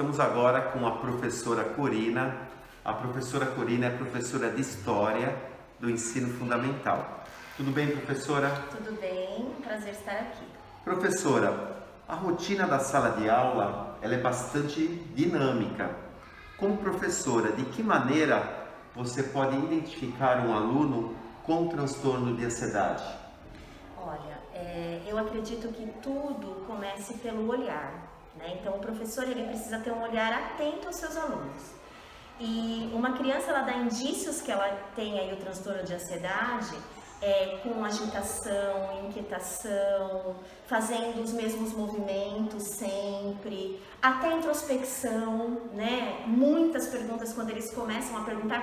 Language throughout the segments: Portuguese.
Estamos agora com a professora Corina. A professora Corina é professora de História do Ensino Fundamental. Tudo bem, professora? Tudo bem, prazer estar aqui. Professora, a rotina da sala de aula ela é bastante dinâmica. Como professora, de que maneira você pode identificar um aluno com transtorno de ansiedade? Olha, eu acredito que tudo comece pelo olhar, né? Então, o professor ele precisa ter um olhar atento aos seus alunos. E uma criança ela dá indícios que ela tem aí o transtorno de ansiedade com agitação, inquietação, fazendo os mesmos movimentos sempre, até introspecção, né? Muitas perguntas quando eles começam a perguntar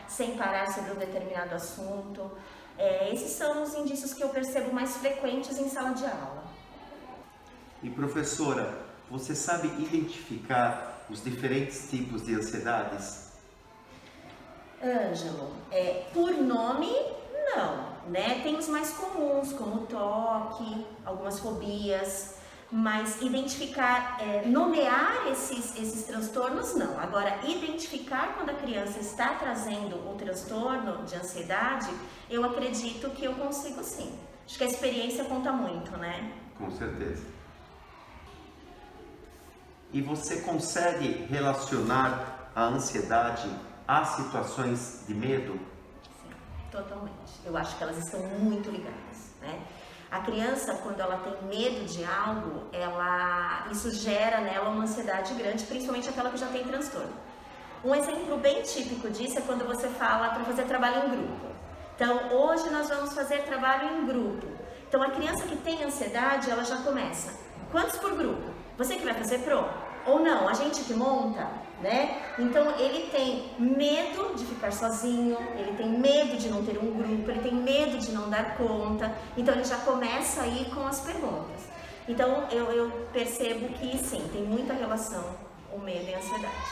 sem parar sobre um determinado assunto. Esses são os indícios que eu percebo mais frequentes em sala de aula. E professora, você sabe identificar os diferentes tipos de ansiedades? Ângelo, por nome, não, né? Tem os mais comuns, como toque, algumas fobias, mas identificar, nomear esses transtornos, não. Agora, identificar quando a criança está trazendo um transtorno de ansiedade, eu acredito que eu consigo sim. Acho que a experiência conta muito, né? Com certeza. E você consegue relacionar a ansiedade a situações de medo? Sim, totalmente. Eu acho que elas estão muito ligadas, né? A criança, quando ela tem medo de algo, isso gera nela uma ansiedade grande, principalmente aquela que já tem transtorno. Um exemplo bem típico disso é quando você fala para fazer trabalho em grupo. Então, hoje nós vamos fazer trabalho em grupo. Então, a criança que tem ansiedade, ela já começa. Quantos por grupo? Você que vai fazer ou não, a gente que monta, né? Então ele tem medo de ficar sozinho, ele tem medo de não ter um grupo, ele tem medo de não dar conta. Então ele já começa aí com as perguntas. Então eu percebo que sim, tem muita relação o medo e a ansiedade.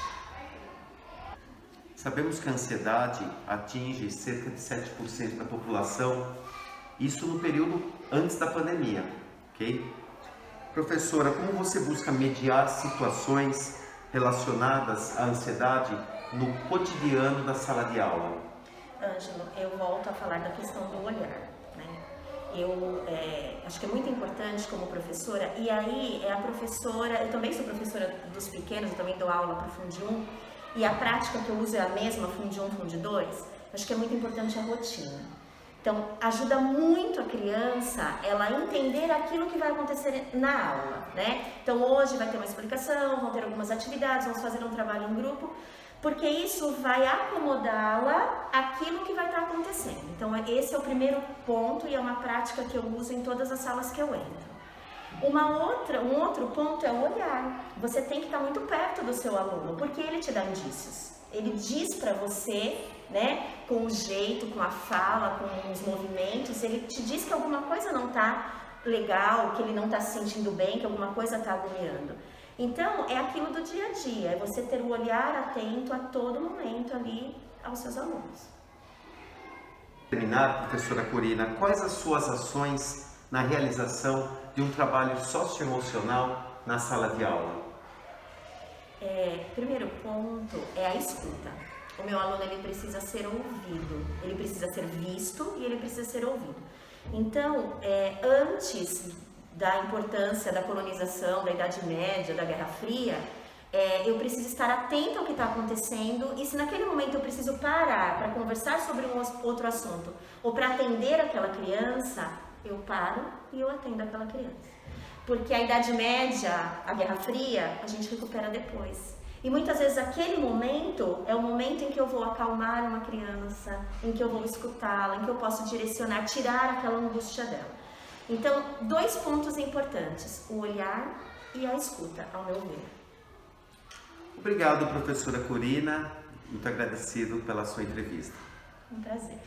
Sabemos que a ansiedade atinge cerca de 7% da população, isso no período antes da pandemia, ok? Professora, como você busca mediar situações relacionadas à ansiedade no cotidiano da sala de aula? Ângelo, eu volto a falar da questão do olhar, né? Eu acho que é muito importante como professora, e aí a professora, eu também sou professora dos pequenos, eu também dou aula para o Fundi 1, e a prática que eu uso é a mesma, Fundi 1, Fundi 2, acho que é muito importante a rotina. Então, ajuda muito a criança, ela entender aquilo que vai acontecer na aula, né? Então, hoje vai ter uma explicação, vão ter algumas atividades, vamos fazer um trabalho em grupo, porque isso vai acomodá-la àquilo que vai estar acontecendo. Então, esse é o primeiro ponto e é uma prática que eu uso em todas as salas que eu entro. Um outro ponto é o olhar. Você tem que estar muito perto do seu aluno, porque ele te dá indícios. Ele diz para você, né, com o jeito, com a fala, com os movimentos, ele te diz que alguma coisa não está legal, que ele não está se sentindo bem, que alguma coisa está agoniando. Então, é aquilo do dia a dia, é você ter o olhar atento a todo momento ali aos seus alunos. Para terminar, professora Corina, quais as suas ações na realização de um trabalho socioemocional na sala de aula? Primeiro ponto é a escuta. O meu aluno ele precisa ser ouvido, ele precisa ser visto e ele precisa ser ouvido. Então, antes da importância da colonização, da Idade Média, da Guerra Fria, eu preciso estar atenta ao que está acontecendo e se naquele momento eu preciso parar para conversar sobre um outro assunto ou para atender aquela criança, eu paro e eu atendo aquela criança. Porque a Idade Média, a Guerra Fria, a gente recupera depois. E muitas vezes aquele momento é o momento em que eu vou acalmar uma criança, em que eu vou escutá-la, em que eu posso direcionar, tirar aquela angústia dela. Então, 2 pontos importantes, o olhar e a escuta, ao meu ver. Obrigado, professora Corina. Muito agradecido pela sua entrevista. Um prazer.